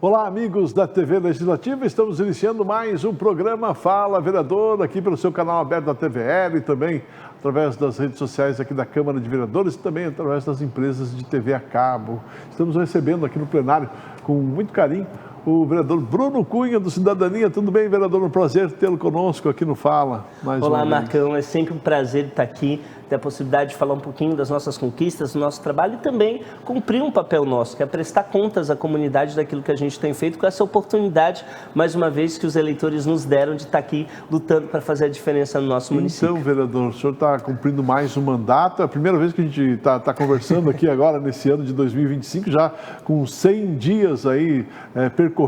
Olá, amigos da TV Legislativa, estamos iniciando mais um programa Fala Vereador, aqui pelo seu canal aberto da TVL e também através das redes sociais aqui da Câmara de Vereadores e também através das empresas de TV a cabo. Estamos recebendo aqui no plenário, com muito carinho, o vereador Bruno Cunha, do Cidadania. Tudo bem, vereador? Um prazer tê-lo conosco aqui no Fala. Olá, Marcão. É sempre um prazer estar aqui, ter a possibilidade de falar um pouquinho das nossas conquistas, do nosso trabalho e também cumprir um papel nosso, que é prestar contas à comunidade daquilo que a gente tem feito, com essa oportunidade, mais uma vez, que os eleitores nos deram de estar aqui lutando para fazer a diferença no nosso município. Então, vereador, o senhor está cumprindo mais um mandato. É a primeira vez que a gente está conversando aqui agora, nesse ano de 2025, já com 100 dias aí percorridos.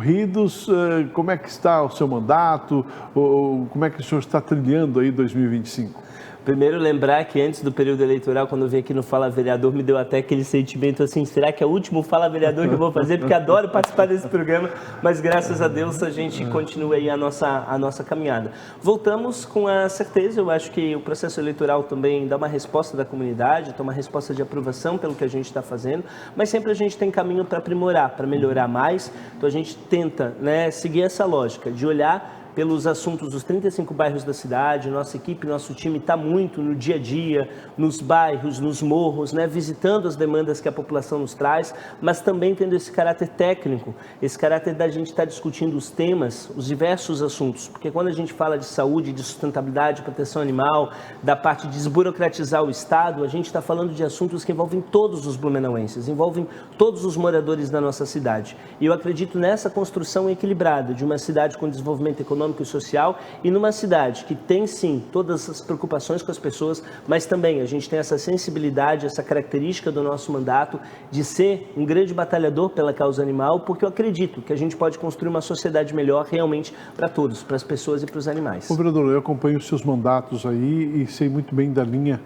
Como é que está o seu mandato? Como é que o senhor está trilhando aí 2025? Primeiro, lembrar que antes do período eleitoral, quando eu vim aqui no Fala Vereador, me deu até aquele sentimento assim, será que é o último Fala Vereador que eu vou fazer? Porque adoro participar desse programa, mas graças a Deus a gente continua aí a nossa caminhada. Voltamos com a certeza, eu acho que o processo eleitoral também dá uma resposta da comunidade, dá uma resposta de aprovação pelo que a gente está fazendo, mas sempre a gente tem caminho para aprimorar, para melhorar mais, então a gente tenta, seguir essa lógica de olhar pelos assuntos dos 35 bairros da cidade. Nossa equipe, nosso time está muito no dia a dia, nos bairros, nos morros, visitando as demandas que a população nos traz, mas também tendo esse caráter técnico, esse caráter da gente estar discutindo os temas, os diversos assuntos, porque quando a gente fala de saúde, de sustentabilidade, proteção animal, da parte de desburocratizar o Estado, a gente está falando de assuntos que envolvem todos os blumenauenses, envolvem todos os moradores da nossa cidade. E eu acredito nessa construção equilibrada de uma cidade com desenvolvimento econômico e social, e numa cidade que tem sim todas as preocupações com as pessoas, mas também a gente tem essa sensibilidade, essa característica do nosso mandato de ser um grande batalhador pela causa animal, porque eu acredito que a gente pode construir uma sociedade melhor realmente para todos, para as pessoas e para os animais. Ô, vereador, eu acompanho os seus mandatos aí e sei muito bem da linha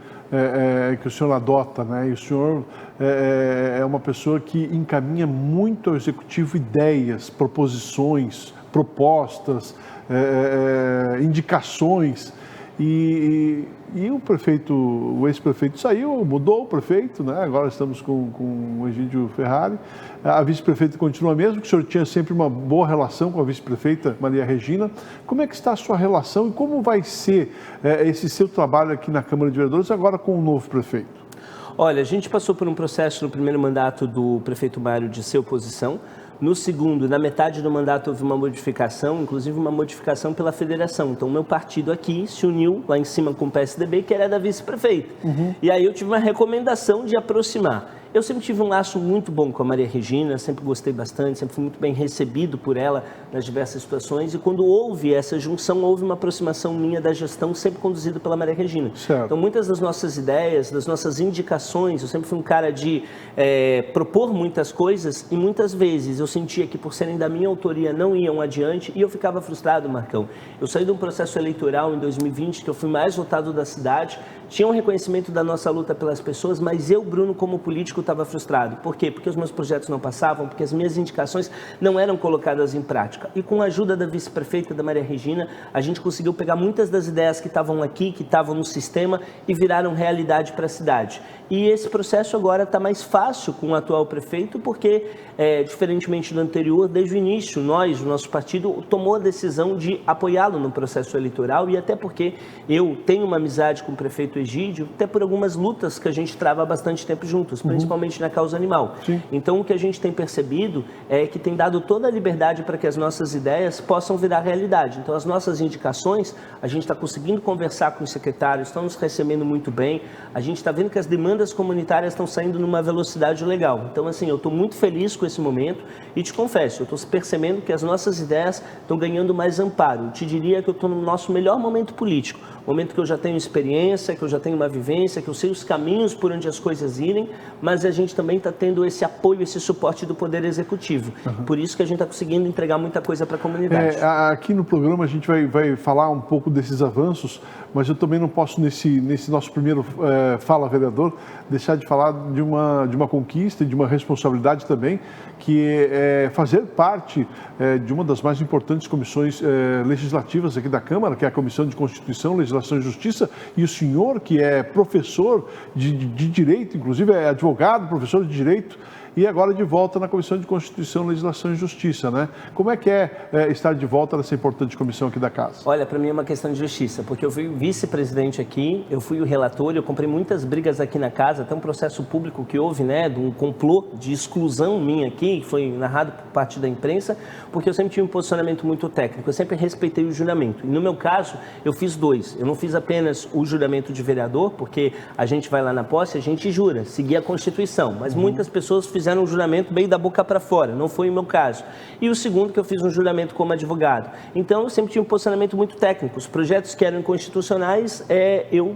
que o senhor adota, E o senhor é uma pessoa que encaminha muito ao executivo ideias, proposições, propostas, indicações, e o prefeito, o ex-prefeito saiu, mudou o prefeito, Agora estamos com o Egídio Ferrari. A vice-prefeita continua a mesma, que o senhor tinha sempre uma boa relação com a vice-prefeita Maria Regina. Como é que está a sua relação e como vai ser esse seu trabalho aqui na Câmara de Vereadores agora com o novo prefeito? Olha, a gente passou por um processo no primeiro mandato do prefeito Mário de ser oposição. No segundo, na metade do mandato, houve uma modificação, inclusive uma modificação pela federação. Então, o meu partido aqui se uniu lá em cima com o PSDB, que era da vice-prefeita. E aí eu tive uma recomendação de aproximar. Eu sempre tive um laço muito bom com a Maria Regina, sempre gostei bastante, sempre fui muito bem recebido por ela nas diversas situações. E quando houve essa junção, houve uma aproximação minha da gestão, sempre conduzida pela Maria Regina. Certo. Então, muitas das nossas ideias, das nossas indicações, eu sempre fui um cara de propor muitas coisas e muitas vezes eu sentia que, por serem da minha autoria, não iam adiante e eu ficava frustrado, Marcão. Eu saí de um processo eleitoral em 2020, que eu fui mais votado da cidade, tinha um reconhecimento da nossa luta pelas pessoas, mas eu, Bruno, como político, estava frustrado. Por quê? Porque os meus projetos não passavam, porque as minhas indicações não eram colocadas em prática. E com a ajuda da vice-prefeita, da Maria Regina, a gente conseguiu pegar muitas das ideias que estavam aqui, que estavam no sistema e viraram realidade para a cidade. E esse processo agora está mais fácil com o atual prefeito, porque, diferentemente do anterior, desde o início, o nosso partido, tomou a decisão de apoiá-lo no processo eleitoral, e até porque eu tenho uma amizade com o prefeito Egídio, até por algumas lutas que a gente trava há bastante tempo juntos, principalmente na causa animal. Sim. Então, o que a gente tem percebido é que tem dado toda a liberdade para que as nossas ideias possam virar realidade. Então, as nossas indicações, a gente está conseguindo conversar com os secretários, estão nos recebendo muito bem, a gente está vendo que as demandas comunitárias estão saindo numa velocidade legal. Então, assim, eu estou muito feliz com esse momento e te confesso, eu estou percebendo que as nossas ideias estão ganhando mais amparo. Eu te diria que eu estou no nosso melhor momento político, momento que eu já tenho experiência, que eu já tenho uma vivência, que eu sei os caminhos por onde as coisas irem, mas a gente também está tendo esse apoio, esse suporte do Poder Executivo. Por isso que a gente está conseguindo entregar muita coisa para a comunidade. Aqui no programa a gente vai falar um pouco desses avanços, mas eu também não posso, nesse nosso primeiro Fala Vereador, deixar de falar de uma conquista e de uma responsabilidade também, que é fazer parte de uma das mais importantes comissões legislativas aqui da Câmara, que é a Comissão de Constituição, Legislação e Justiça, e o senhor, que é professor de Direito, inclusive é advogado, professor de Direito, e agora de volta na Comissão de Constituição, Legislação e Justiça, né? Como é que é estar de volta nessa importante comissão aqui da casa? Olha, para mim é uma questão de justiça, porque eu fui vice-presidente aqui, eu fui o relator, eu comprei muitas brigas aqui na casa, até um processo público que houve, né, de um complô de exclusão minha aqui, que foi narrado por parte da imprensa, porque eu sempre tive um posicionamento muito técnico, eu sempre respeitei o juramento. E no meu caso, eu fiz dois. Eu não fiz apenas o juramento de vereador, porque a gente vai lá na posse, a gente jura, seguir a Constituição, mas muitas pessoas fizeram um juramento meio da boca para fora, não foi o meu caso. E o segundo, que eu fiz um juramento como advogado. Então, eu sempre tive um posicionamento muito técnico. Os projetos que eram inconstitucionais, eu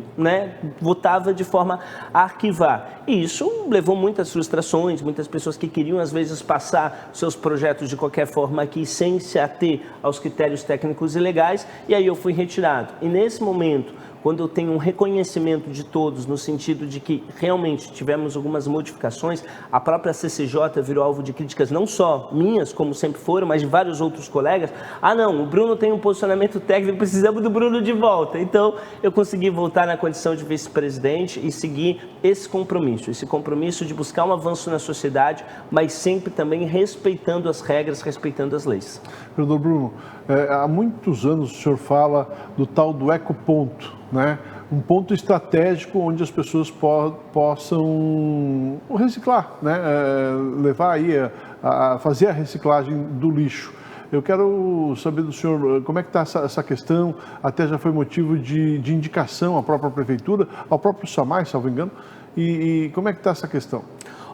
votava de forma a arquivar. E isso levou muitas frustrações, muitas pessoas que queriam, às vezes, passar seus projetos de qualquer forma aqui, sem se ater aos critérios técnicos e legais, e aí eu fui retirado. E nesse momento, quando eu tenho um reconhecimento de todos, no sentido de que realmente tivemos algumas modificações, a própria CCJ virou alvo de críticas não só minhas, como sempre foram, mas de vários outros colegas. Ah não, o Bruno tem um posicionamento técnico, precisamos do Bruno de volta. Então, eu consegui voltar na condição de vice-presidente e seguir esse compromisso de buscar um avanço na sociedade, mas sempre também respeitando as regras, respeitando as leis. Vereador Bruno, há muitos anos o senhor fala do tal do ecoponto, né? Um ponto estratégico onde as pessoas possam reciclar, né? Levar aí a fazer a reciclagem do lixo. Eu quero saber do senhor como é que está essa questão, até já foi motivo de indicação à própria prefeitura, ao próprio SAMAI, salvo engano, e como é que está essa questão?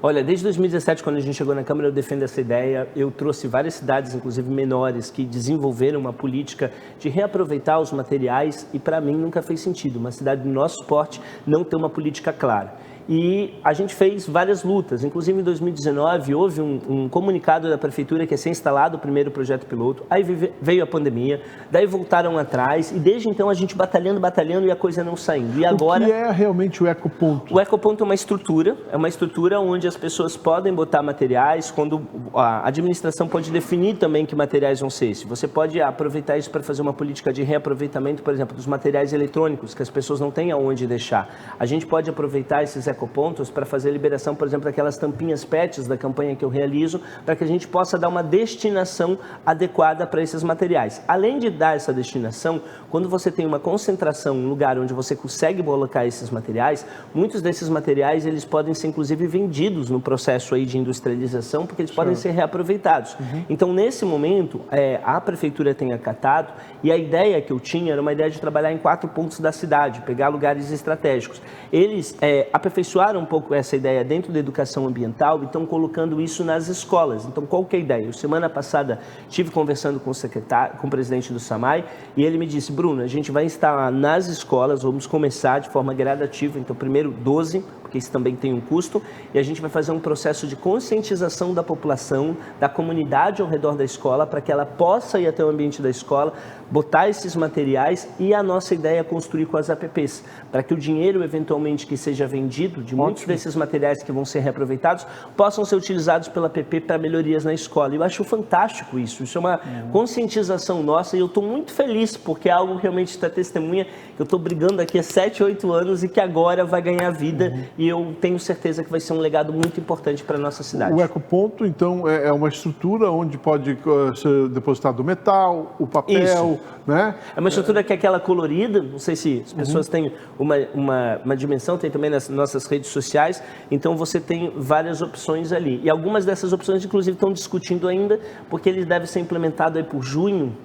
Olha, desde 2017, quando a gente chegou na Câmara, eu defendo essa ideia. Eu trouxe várias cidades, inclusive menores, que desenvolveram uma política de reaproveitar os materiais e, para mim, nunca fez sentido uma cidade do nosso porte não ter uma política clara. E a gente fez várias lutas, inclusive em 2019 houve um comunicado da Prefeitura que ia ser instalado o primeiro projeto piloto, aí veio a pandemia, daí voltaram atrás e desde então a gente batalhando e a coisa não saindo. E agora, o que é realmente o ecoponto? O ecoponto é uma estrutura onde as pessoas podem botar materiais, quando a administração pode definir também que materiais vão ser esses. Você pode aproveitar isso para fazer uma política de reaproveitamento, por exemplo, dos materiais eletrônicos, que as pessoas não têm aonde deixar. A gente pode aproveitar esses ecopontos para fazer a liberação, por exemplo, daquelas tampinhas PETs da campanha que eu realizo, para que a gente possa dar uma destinação adequada para esses materiais. Além de dar essa destinação, quando você tem uma concentração, um lugar onde você consegue colocar esses materiais, muitos desses materiais eles podem ser inclusive vendidos no processo aí de industrialização, porque eles podem ser reaproveitados. Então, nesse momento, a Prefeitura tem acatado e a ideia que eu tinha era uma ideia de trabalhar em 4 pontos da cidade, pegar lugares estratégicos. Eles aperfeiçoaram um pouco essa ideia dentro da educação ambiental e estão colocando isso nas escolas. Então, qual que é a ideia? Semana passada estive conversando com o secretário, com o presidente do SAMAI, e ele me disse: Bruno, a gente vai instalar nas escolas, vamos começar de forma gradativa, então primeiro 12, porque isso também tem um custo, e a gente vai fazer um processo de conscientização da população, da comunidade ao redor da escola, para que ela possa ir até o ambiente da escola, botar esses materiais, e a nossa ideia é construir com as APPs, para que o dinheiro eventualmente que seja vendido, de muitos desses materiais que vão ser reaproveitados, possam ser utilizados pela APP para melhorias na escola. Eu acho fantástico isso é uma conscientização nossa, e eu estou muito feliz, porque é algo realmente está testemunha, que eu estou brigando aqui há 7, 8 anos e que agora vai ganhar vida, e eu tenho certeza que vai ser um legado muito importante para a nossa cidade. O ecoponto, então, é uma estrutura onde pode ser depositado o metal, o papel, né? É uma estrutura que é aquela colorida, não sei se as pessoas têm uma dimensão, tem também nas nossas redes sociais, então você tem várias opções ali. E algumas dessas opções, inclusive, estão discutindo ainda, porque ele deve ser implementado aí por julho,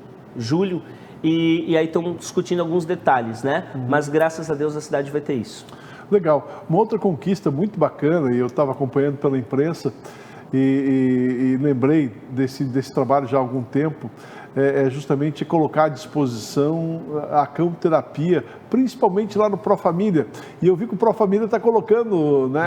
e aí estão discutindo alguns detalhes, né? Mas graças a Deus a cidade vai ter isso. Legal. Uma outra conquista muito bacana, e eu estava acompanhando pela imprensa e lembrei desse trabalho já há algum tempo, é justamente colocar à disposição a campoterapia, principalmente lá no Pró-Família. E eu vi que o Pró-Família está colocando, né,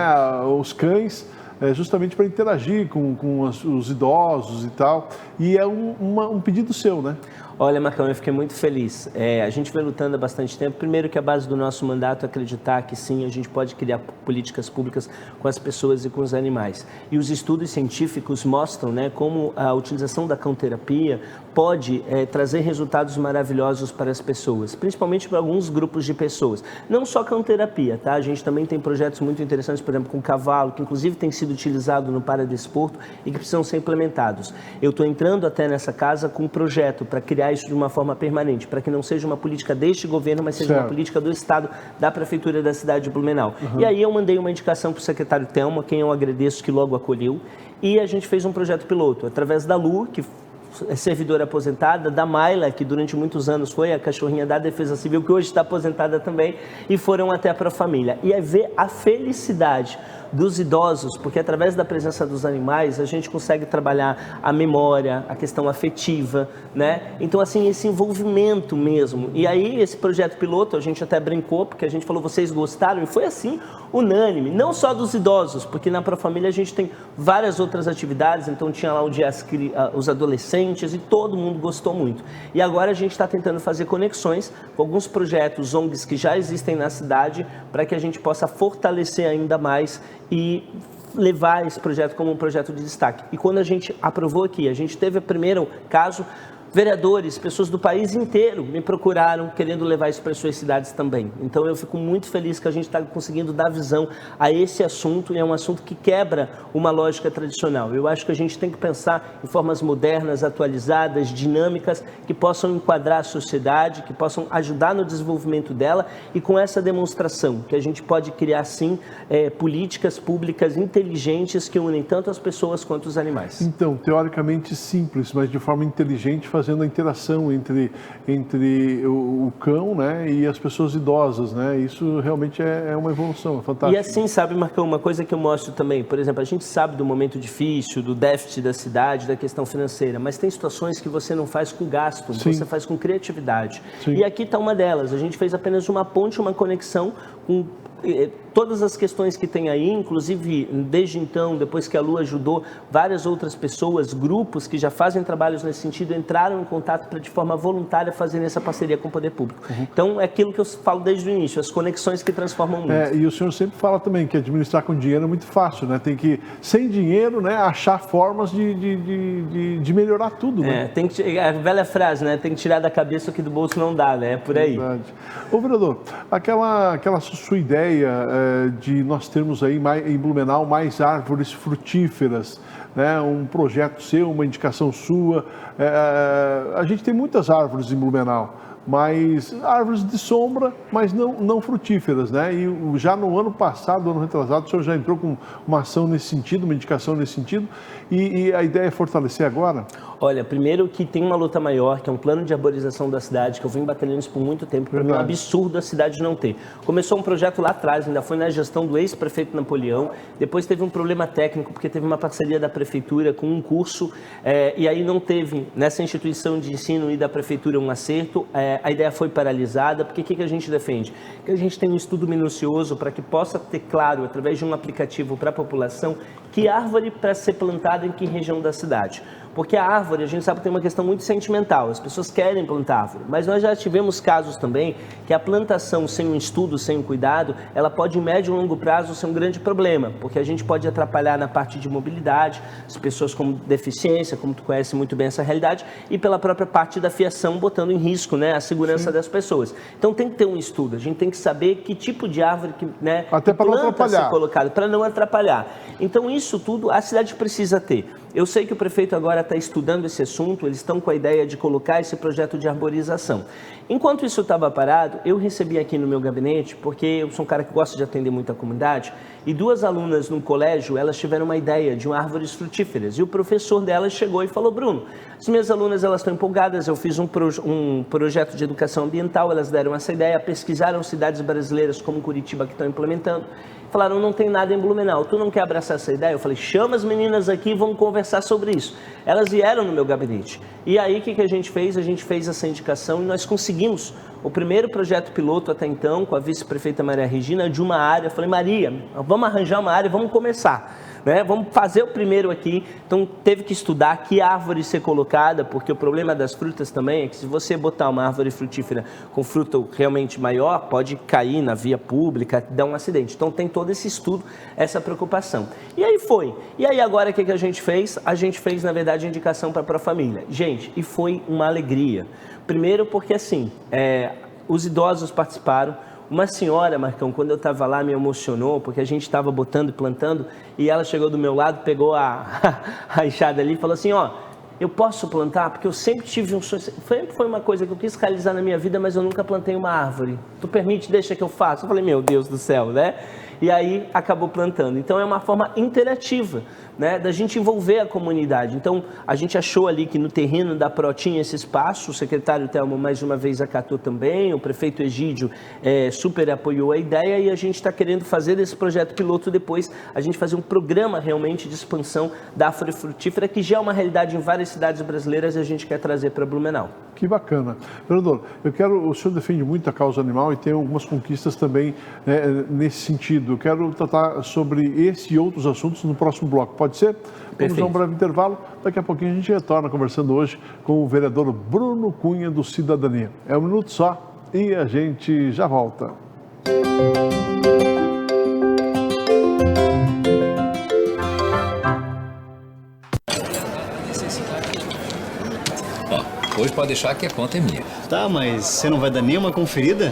os cães justamente para interagir com os idosos e tal. E é um pedido seu, né? Olha, Marcão, eu fiquei muito feliz. A gente vem lutando há bastante tempo. Primeiro que a base do nosso mandato é acreditar que sim, a gente pode criar políticas públicas com as pessoas e com os animais. E os estudos científicos mostram, né, como a utilização da cão-terapia pode trazer resultados maravilhosos para as pessoas, principalmente para alguns grupos de pessoas. Não só cão-terapia, tá? A gente também tem projetos muito interessantes, por exemplo, com cavalo, que inclusive tem sido utilizado no paradesporto e que precisam ser implementados. Eu estou entrando até nessa casa com um projeto para criar isso de uma forma permanente, para que não seja uma política deste governo, mas seja uma política do Estado, da Prefeitura da cidade de Blumenau. E aí eu mandei uma indicação para o secretário Telma, quem eu agradeço, que logo acolheu, e a gente fez um projeto piloto, através da Lu, que é servidora aposentada, da Mayla, que durante muitos anos foi a cachorrinha da Defesa Civil, que hoje está aposentada também, e foram até a Profamília. E é ver a felicidade dos idosos, porque através da presença dos animais a gente consegue trabalhar a memória, a questão afetiva, né? Então, assim, esse envolvimento mesmo. E aí, esse projeto piloto, a gente até brincou, porque a gente falou, vocês gostaram? E foi assim, unânime, não só dos idosos, porque na Profamília a gente tem várias outras atividades, então tinha lá os adolescentes e todo mundo gostou muito. E agora a gente está tentando fazer conexões com alguns projetos ONGs que já existem na cidade, para que a gente possa fortalecer ainda mais e levar esse projeto como um projeto de destaque. E quando a gente aprovou aqui, a gente teve o primeiro caso, vereadores, pessoas do país inteiro me procuraram querendo levar isso para as suas cidades também. Então eu fico muito feliz que a gente está conseguindo dar visão a esse assunto, e é um assunto que quebra uma lógica tradicional. Eu acho que a gente tem que pensar em formas modernas, atualizadas, dinâmicas, que possam enquadrar a sociedade, que possam ajudar no desenvolvimento dela, e com essa demonstração que a gente pode criar sim políticas públicas inteligentes que unem tanto as pessoas quanto os animais. Então, teoricamente simples, mas de forma inteligente, fazendo a interação entre o cão, né, e as pessoas idosas, né? Isso realmente é uma evolução, é fantástico. E assim, sabe, Marcão, uma coisa que eu mostro também, por exemplo, a gente sabe do momento difícil, do déficit da cidade, da questão financeira, mas tem situações que você não faz com gasto, Sim. você faz com criatividade. Sim. E aqui está uma delas, a gente fez apenas uma ponte, uma conexão com todas as questões que tem aí, inclusive desde então, depois que a Lu ajudou, várias outras pessoas, grupos que já fazem trabalhos nesse sentido, entraram em contato para de forma voluntária fazerem essa parceria com o poder público. Então é aquilo que eu falo desde o início, as conexões que transformam muito. E o senhor sempre fala também que administrar com dinheiro é muito fácil, né? Tem que, sem dinheiro, né, achar formas de melhorar tudo, né? Tem que, a velha frase, né? Tem que tirar da cabeça o que do bolso não dá, né? É por aí. Verdade. Ô, vereador, aquela sua ideia de nós termos aí em Blumenau mais árvores frutíferas, né? Um projeto seu, uma indicação sua. A gente tem muitas árvores em Blumenau, mas árvores de sombra, mas não frutíferas, né? E já no ano passado, ano retrasado, o senhor já entrou com uma ação nesse sentido, uma indicação nesse sentido, e a ideia é fortalecer agora? Olha, primeiro que tem uma luta maior, que é um plano de arborização da cidade, que eu venho batalhando isso por muito tempo, para mim é um absurdo a cidade não ter. Começou um projeto lá atrás, ainda foi na gestão do ex-prefeito Napoleão, depois teve um problema técnico, porque teve uma parceria da prefeitura com um curso, e aí não teve, nessa instituição de ensino e da prefeitura, um acerto, a ideia foi paralisada, porque o que a gente defende? Que a gente tem um estudo minucioso para que possa ter claro, através de um aplicativo para a população, que árvore para ser plantada em que região da cidade. Porque a árvore, a gente sabe que tem uma questão muito sentimental, as pessoas querem plantar árvore, mas nós já tivemos casos também que a plantação sem um estudo, sem um cuidado, ela pode em médio e longo prazo ser um grande problema, porque a gente pode atrapalhar na parte de mobilidade, as pessoas com deficiência, como tu conhece muito bem essa realidade, e pela própria parte da fiação, botando em risco, né, a segurança das pessoas. Então tem que ter um estudo, a gente tem que saber que tipo de árvore que, né, até para não atrapalhar, ser colocado, para não atrapalhar. Então isso tudo a cidade precisa ter. Eu sei que o prefeito agora está estudando esse assunto, eles estão com a ideia de colocar esse projeto de arborização. Enquanto isso estava parado, eu recebi aqui no meu gabinete, porque eu sou um cara que gosta de atender muita comunidade, e duas alunas no colégio, elas tiveram uma ideia de árvores frutíferas, e o professor delas chegou e falou: Bruno, as minhas alunas elas estão empolgadas, eu fiz um projeto de educação ambiental, elas deram essa ideia, pesquisaram cidades brasileiras como Curitiba que estão implementando, falaram: não tem nada em Blumenau, tu não quer abraçar essa ideia? Eu falei: chama as meninas aqui e vamos conversar sobre isso. Elas vieram no meu gabinete. E aí o que a gente fez? A gente fez essa indicação e nós conseguimos o primeiro projeto piloto até então, com a vice-prefeita Maria Regina, de uma área. Eu falei, Maria, vamos arranjar uma área, vamos começar. Né? Vamos fazer o primeiro aqui. Então teve que estudar que árvore ser colocada, porque o problema das frutas também é que se você botar uma árvore frutífera com fruto realmente maior, pode cair na via pública, dar um acidente. Então tem todo esse estudo, essa preocupação. E aí foi. E aí agora o que a gente fez? A gente fez, na verdade, a indicação para a Profamília. Gente, e foi uma alegria. Primeiro porque assim, os idosos participaram. Uma senhora, Marcão, quando eu estava lá, me emocionou, porque a gente estava botando e plantando, e ela chegou do meu lado, pegou a enxada ali e falou assim, ó, eu posso plantar? Porque eu sempre tive um sonho, sempre foi uma coisa que eu quis realizar na minha vida, mas eu nunca plantei uma árvore. Tu permite, deixa que eu faça? Eu falei, meu Deus do céu, né? E aí acabou plantando. Então é uma forma interativa, né, da gente envolver a comunidade. Então a gente achou ali que no terreno da Pro tinha esse espaço, o secretário Telmo mais uma vez acatou também, o prefeito Egídio super apoiou a ideia e a gente está querendo fazer desse projeto piloto depois, a gente fazer um programa realmente de expansão da árvore frutífera, que já é uma realidade em várias cidades brasileiras e a gente quer trazer para Blumenau. Que bacana. Vereador, o senhor defende muito a causa animal e tem algumas conquistas também nesse sentido. Eu quero tratar sobre esse e outros assuntos no próximo bloco. Pode ser? Vamos a um breve intervalo. Daqui a pouquinho a gente retorna conversando hoje com o vereador Bruno Cunha, do Cidadania. É um minuto só e a gente já volta. Hoje pode deixar que a conta é minha. Tá, mas você não vai dar nenhuma conferida?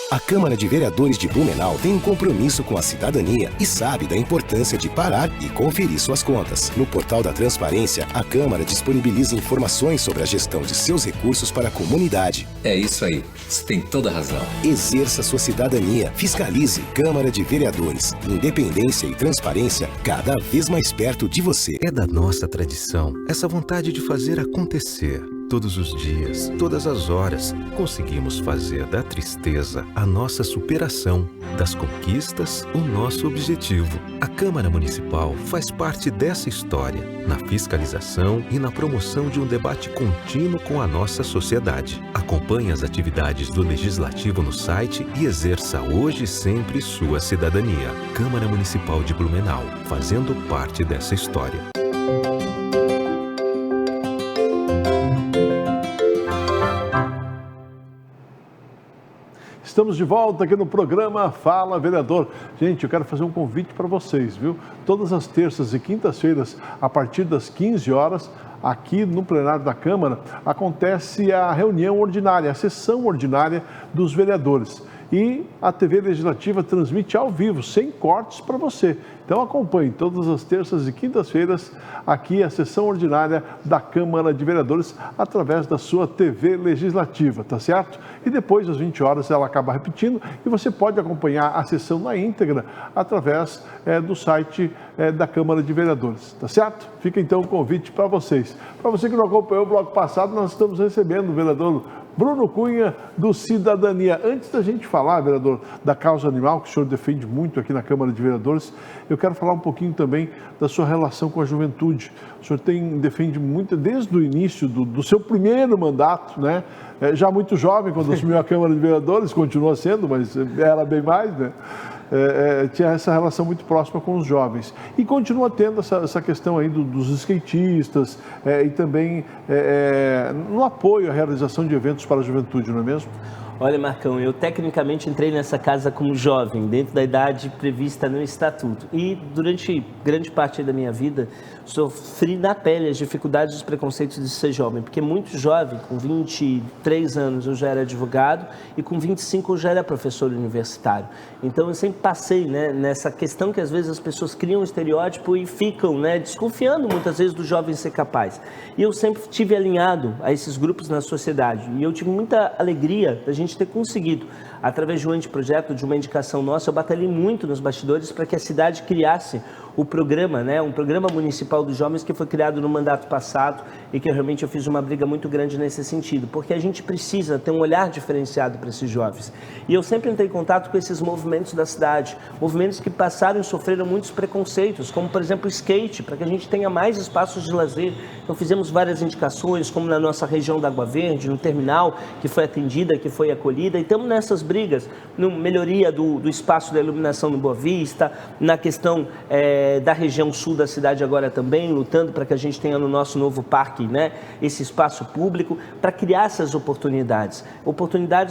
A Câmara de Vereadores de Blumenau tem um compromisso com a cidadania e sabe da importância de parar e conferir suas contas. No portal da Transparência, a Câmara disponibiliza informações sobre a gestão de seus recursos para a comunidade. É isso aí, você tem toda a razão. Exerça sua cidadania, fiscalize. Câmara de Vereadores. Independência e transparência cada vez mais perto de você. É da nossa tradição essa vontade de fazer acontecer. Todos os dias, todas as horas, conseguimos fazer da tristeza a nossa superação, das conquistas o nosso objetivo. A Câmara Municipal faz parte dessa história, na fiscalização e na promoção de um debate contínuo com a nossa sociedade. Acompanhe as atividades do Legislativo no site e exerça hoje e sempre sua cidadania. Câmara Municipal de Blumenau, fazendo parte dessa história. Estamos de volta aqui no programa Fala Vereador. Gente, eu quero fazer um convite para vocês, viu? Todas as terças e quintas-feiras, a partir das 15 horas, aqui no plenário da Câmara, acontece a reunião ordinária, a sessão ordinária dos vereadores. E a TV Legislativa transmite ao vivo, sem cortes para você. Então acompanhe todas as terças e quintas-feiras aqui a sessão ordinária da Câmara de Vereadores através da sua TV Legislativa, tá certo? E depois, às 20 horas, ela acaba repetindo e você pode acompanhar a sessão na íntegra através do site da Câmara de Vereadores, tá certo? Fica então o convite para vocês. Para você que não acompanhou o bloco passado, nós estamos recebendo o vereador Bruno Cunha, do Cidadania. Antes da gente falar, vereador, da causa animal, que o senhor defende muito aqui na Câmara de Vereadores, eu quero falar um pouquinho também da sua relação com a juventude. O senhor defende muito, desde o início do seu primeiro mandato, né? Já muito jovem, quando assumiu a Câmara de Vereadores, continua sendo, mas era bem mais, né? Tinha essa relação muito próxima com os jovens. E continua tendo essa questão aí dos skatistas e também no apoio à realização de eventos para a juventude, não é mesmo? Olha, Marcão, eu tecnicamente entrei nessa casa como jovem, dentro da idade prevista no Estatuto. E durante grande parte da minha vida, sofri na pele as dificuldades e os preconceitos de ser jovem. Porque muito jovem, com 23 anos eu já era advogado e com 25 eu já era professor universitário. Então eu sempre passei, né, nessa questão que às vezes as pessoas criam um estereótipo e ficam, né, desconfiando muitas vezes do jovem ser capaz. E eu sempre estive alinhado a esses grupos na sociedade. E eu tive muita alegria da gente gente ter conseguido, através de um anteprojeto, de uma indicação nossa, eu batalhei muito nos bastidores para que a cidade criasse o programa, né, um programa municipal dos jovens que foi criado no mandato passado e que realmente eu fiz uma briga muito grande nesse sentido, porque a gente precisa ter um olhar diferenciado para esses jovens. E eu sempre entrei em contato com esses movimentos da cidade, movimentos que passaram e sofreram muitos preconceitos, como por exemplo o skate, para que a gente tenha mais espaços de lazer. Então fizemos várias indicações, como na nossa região da Água Verde, no terminal, que foi atendida, que foi acolhida, e estamos nessas brigas, na melhoria do espaço da iluminação no Boa Vista, na questão da região sul da cidade agora também, lutando para que a gente tenha no nosso novo parque, né, esse espaço público, para criar essas oportunidades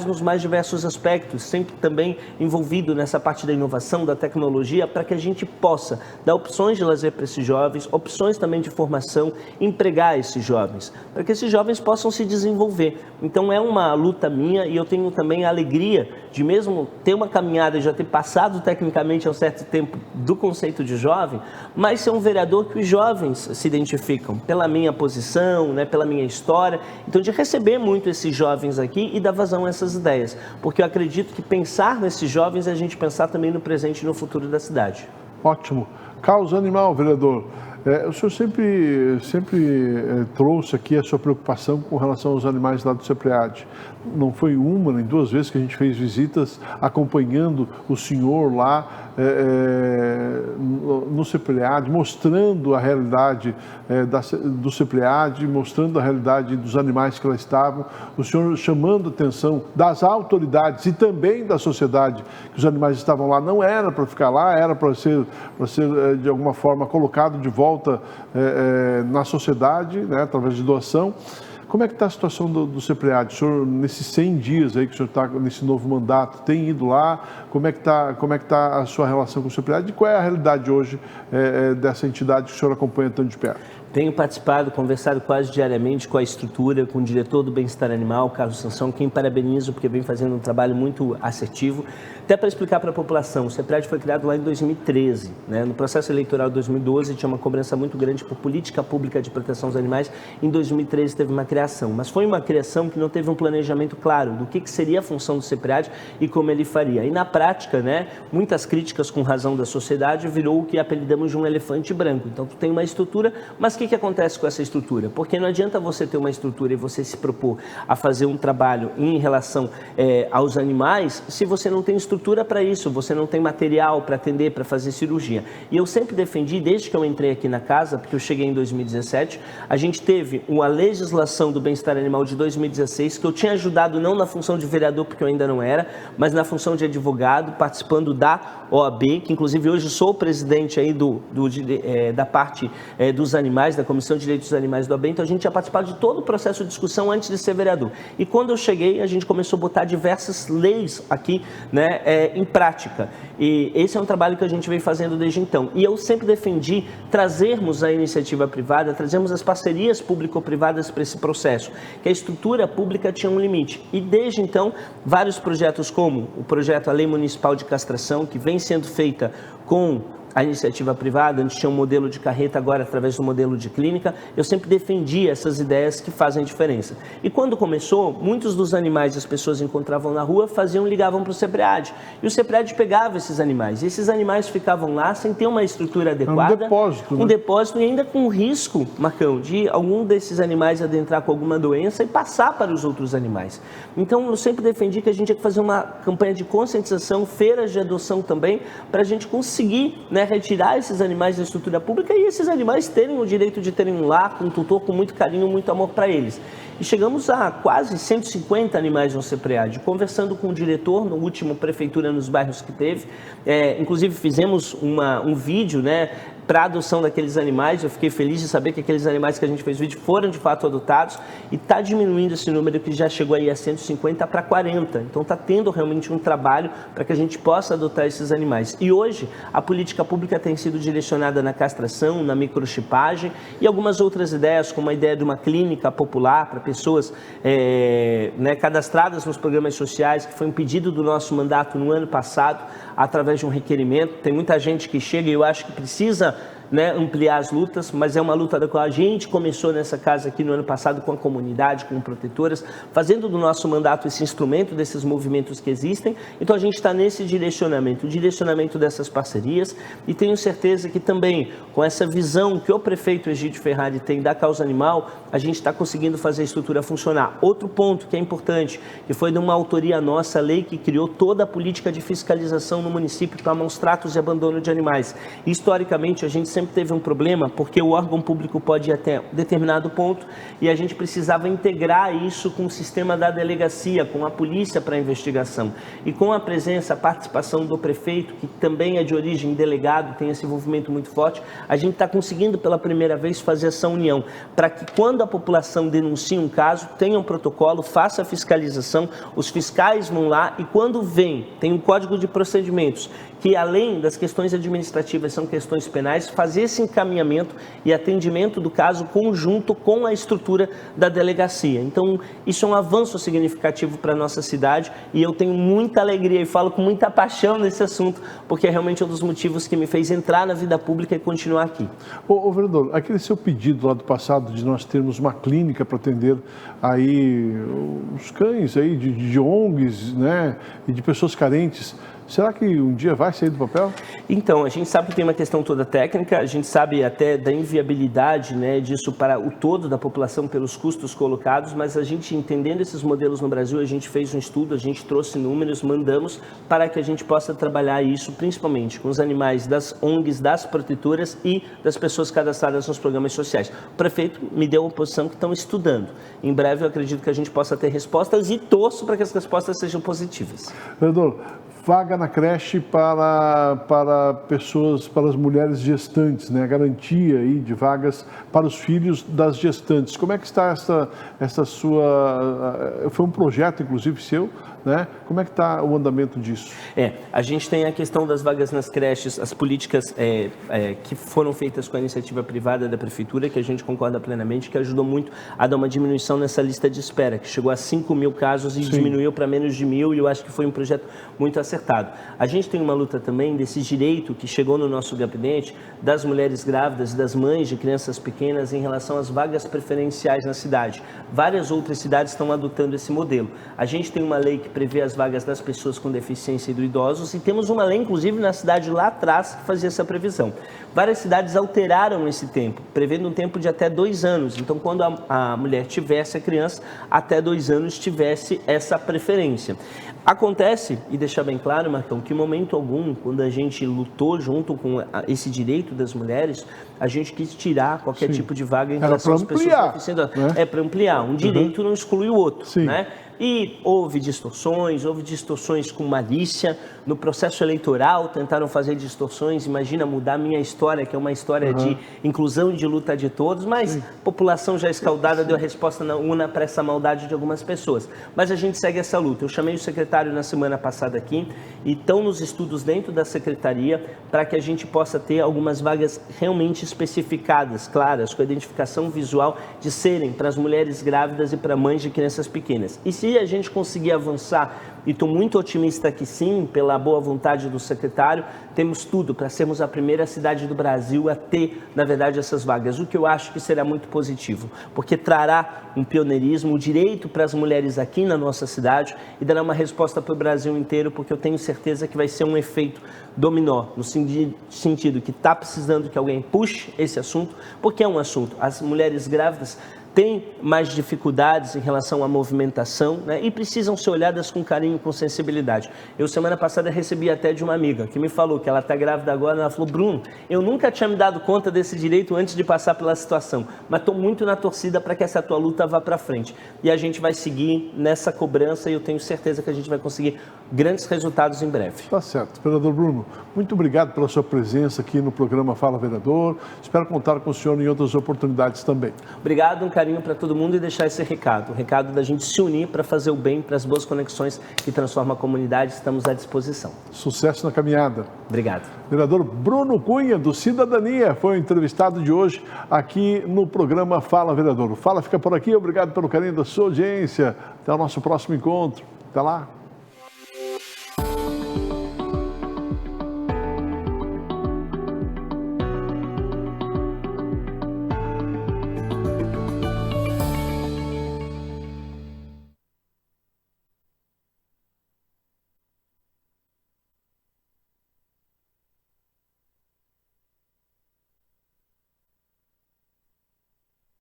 nos mais diversos aspectos, sempre também envolvido nessa parte da inovação, da tecnologia, para que a gente possa dar opções de lazer para esses jovens, opções também de formação, empregar esses jovens, para que esses jovens possam se desenvolver. Então é uma luta minha e eu tenho também a alegria de mesmo ter uma caminhada e já ter passado tecnicamente há um certo tempo do conceito de jovem, mas ser um vereador que os jovens se identificam pela minha posição, né, pela minha história. Então de receber muito esses jovens aqui e dar vazão a essas ideias, porque eu acredito que pensar nesses jovens é a gente pensar também no presente e no futuro da cidade. Ótimo. Causa animal, vereador. O senhor sempre trouxe aqui a sua preocupação com relação aos animais lá do CEPREAD. Não foi uma nem duas vezes que a gente fez visitas acompanhando o senhor lá no CEPREAD, mostrando a realidade do CEPREAD, mostrando a realidade dos animais que lá estavam, o senhor chamando a atenção das autoridades e também da sociedade que os animais estavam lá. Não era para ficar lá, era para ser de alguma forma colocado de volta na sociedade, né, através de doação. Como é que está a situação do CEPREAD? O senhor, nesses 100 dias aí que o senhor está nesse novo mandato, tem ido lá? Como é que está a sua relação com o CEPREAD? E qual é a realidade hoje dessa entidade que o senhor acompanha tão de perto? Tenho participado, conversado quase diariamente com a estrutura, com o diretor do Bem-Estar Animal, Carlos Sansão, quem parabenizo porque vem fazendo um trabalho muito assertivo. Até para explicar para a população, o CEPREAD foi criado lá em 2013, né? No processo eleitoral de 2012 tinha uma cobrança muito grande por política pública de proteção aos animais. Em 2013 teve uma criação, mas foi uma criação que não teve um planejamento claro do que seria a função do CEPREAD e como ele faria. E na prática, né, muitas críticas com razão da sociedade virou o que apelidamos de um elefante branco. Então tu tem uma estrutura, mas o que acontece com essa estrutura? Porque não adianta você ter uma estrutura e você se propor a fazer um trabalho em relação aos animais se você não tem estrutura para isso, você não tem material para atender, para fazer cirurgia. E eu sempre defendi, desde que eu entrei aqui na casa, porque eu cheguei em 2017, a gente teve uma legislação do bem-estar animal de 2016, que eu tinha ajudado não na função de vereador, porque eu ainda não era, mas na função de advogado, participando da OAB, que inclusive hoje sou o presidente aí da parte dos animais, da Comissão de Direitos dos Animais do OAB, então a gente tinha participado de todo o processo de discussão antes de ser vereador. E quando eu cheguei, a gente começou a botar diversas leis aqui, né, em prática. E esse é um trabalho que a gente vem fazendo desde então. E eu sempre defendi trazermos a iniciativa privada, trazermos as parcerias público-privadas para esse processo, que a estrutura pública tinha um limite. E desde então, vários projetos como o projeto A Lei Municipal de Castração, que vem sendo feita com a iniciativa privada, antes tinha um modelo de carreta, agora através do modelo de clínica, eu sempre defendi essas ideias que fazem diferença. E quando começou, muitos dos animais que as pessoas encontravam na rua ligavam para o CEPREAD. E o CEPREAD pegava esses animais. E esses animais ficavam lá sem ter uma estrutura adequada. Um depósito, né? Um depósito e ainda com risco, Marcão, de algum desses animais adentrar com alguma doença e passar para os outros animais. Então eu sempre defendi que a gente tinha que fazer uma campanha de conscientização, feiras de adoção também, para a gente conseguir, né, retirar esses animais da estrutura pública e esses animais terem o direito de terem um lar, um tutor com muito carinho, muito amor para eles. E chegamos a quase 150 animais no CEPREAD, conversando com o diretor no último prefeitura nos bairros que teve. Inclusive fizemos um vídeo, né, para a adoção daqueles animais. Eu fiquei feliz de saber que aqueles animais que a gente fez vídeo foram de fato adotados e está diminuindo esse número que já chegou aí a 150 para 40. Então está tendo realmente um trabalho para que a gente possa adotar esses animais. E hoje a política pública tem sido direcionada na castração, na microchipagem e algumas outras ideias, como a ideia de uma clínica popular para pessoas né, cadastradas nos programas sociais, que foi um pedido do nosso mandato no ano passado, através de um requerimento. Tem muita gente que chega e eu acho que precisa né, ampliar as lutas, mas é uma luta da qual a gente começou nessa casa aqui no ano passado com a comunidade, com protetoras, fazendo do nosso mandato esse instrumento desses movimentos que existem. Então a gente está nesse direcionamento, o direcionamento dessas parcerias, e tenho certeza que também com essa visão que o prefeito Egídio Ferrari tem da causa animal, a gente está conseguindo fazer a estrutura funcionar. Outro ponto que é importante, que foi de uma autoria nossa, a lei que criou toda a política de fiscalização no município para maus tratos e abandono de animais. Historicamente, a gente sempre teve um problema, porque o órgão público pode ir até determinado ponto e a gente precisava integrar isso com o sistema da delegacia, com a polícia para a investigação. E com a presença, a participação do prefeito, que também é de origem delegado, tem esse envolvimento muito forte, a gente está conseguindo pela primeira vez fazer essa união, para que quando a população denuncia um caso, tenha um protocolo, faça a fiscalização, os fiscais vão lá e quando vem, tem um código de procedimentos, que além das questões administrativas são questões penais, fazer esse encaminhamento e atendimento do caso conjunto com a estrutura da delegacia. Então, isso é um avanço significativo para a nossa cidade e eu tenho muita alegria e falo com muita paixão nesse assunto, porque é realmente um dos motivos que me fez entrar na vida pública e continuar aqui. Ô vereador, aquele seu pedido lá do passado de nós termos uma clínica para atender aí os cães aí de ONGs, né, e de pessoas carentes, será que um dia vai sair do papel? Então, a gente sabe que tem uma questão toda técnica, a gente sabe até da inviabilidade, né, disso para o todo da população pelos custos colocados, mas a gente entendendo esses modelos no Brasil, a gente fez um estudo, a gente trouxe números, mandamos para que a gente possa trabalhar isso principalmente com os animais das ONGs, das protetoras e das pessoas cadastradas nos programas sociais. O prefeito me deu uma posição que estão estudando. Em breve eu acredito que a gente possa ter respostas e torço para que as respostas sejam positivas. Vereador, vaga na creche para pessoas, para as mulheres gestantes, né? A garantia aí de vagas para os filhos das gestantes. Como é que está essa sua... Foi um projeto, inclusive, seu, né? Como é que está o andamento disso? A gente tem a questão das vagas nas creches, as políticas que foram feitas com a iniciativa privada da Prefeitura, que a gente concorda plenamente, que ajudou muito a dar uma diminuição nessa lista de espera, que chegou a 5 mil casos e diminuiu para menos de 1.000, e eu acho que foi um projeto muito acertado. A gente tem uma luta também desse direito que chegou no nosso gabinete das mulheres grávidas e das mães de crianças pequenas em relação às vagas preferenciais na cidade. Várias outras cidades estão adotando esse modelo. A gente tem uma lei que prevê as vagas das pessoas com deficiência e dos idosos e temos uma lei, inclusive, na cidade lá atrás que fazia essa previsão. Várias cidades alteraram esse tempo, prevendo um tempo de até 2 anos. Então, quando a mulher tivesse a criança, até 2 anos tivesse essa preferência. Acontece, e deixar bem claro, Marcão, que em momento algum, quando a gente lutou junto com esse direito das mulheres, a gente quis tirar qualquer tipo de vaga em relação às pessoas com deficiência. Né? É para ampliar. Um direito não exclui o outro, Sim. né? E houve distorções com malícia. No processo eleitoral, tentaram fazer distorções. Imagina mudar a minha história, que é uma história de inclusão e de luta de todos, mas a população já escaldada deu a resposta na urna para essa maldade de algumas pessoas. Mas a gente segue essa luta. Eu chamei o secretário na semana passada aqui e estão nos estudos dentro da secretaria para que a gente possa ter algumas vagas realmente especificadas, claras, com a identificação visual de serem para as mulheres grávidas e para mães de crianças pequenas. E se a gente conseguir avançar, e estou muito otimista que sim, pela boa vontade do secretário, temos tudo para sermos a primeira cidade do Brasil a ter, na verdade, essas vagas, o que eu acho que será muito positivo, porque trará um pioneirismo, o direito para as mulheres aqui na nossa cidade e dará uma resposta para o Brasil inteiro, porque eu tenho certeza que vai ser um efeito dominó, no sentido que está precisando que alguém puxe esse assunto, porque é um assunto. As mulheres grávidas têm mais dificuldades em relação à movimentação, né, e precisam ser olhadas com carinho, com sensibilidade. Eu, semana passada, recebi até de uma amiga que me falou que ela está grávida agora. Ela falou: Bruno, eu nunca tinha me dado conta desse direito antes de passar pela situação, mas estou muito na torcida para que essa tua luta vá para frente. E a gente vai seguir nessa cobrança e eu tenho certeza que a gente vai conseguir grandes resultados em breve. Tá certo. Vereador Bruno, muito obrigado pela sua presença aqui no programa Fala Vereador. Espero contar com o senhor em outras oportunidades também. Obrigado, um carinho para todo mundo e deixar esse recado. O recado da gente se unir para fazer o bem, para as boas conexões que transformam a comunidade. Estamos à disposição. Sucesso na caminhada. Obrigado. Vereador Bruno Cunha, do Cidadania, foi o entrevistado de hoje aqui no programa Fala Vereador. O Fala fica por aqui. Obrigado pelo carinho da sua audiência. Até o nosso próximo encontro. Até lá.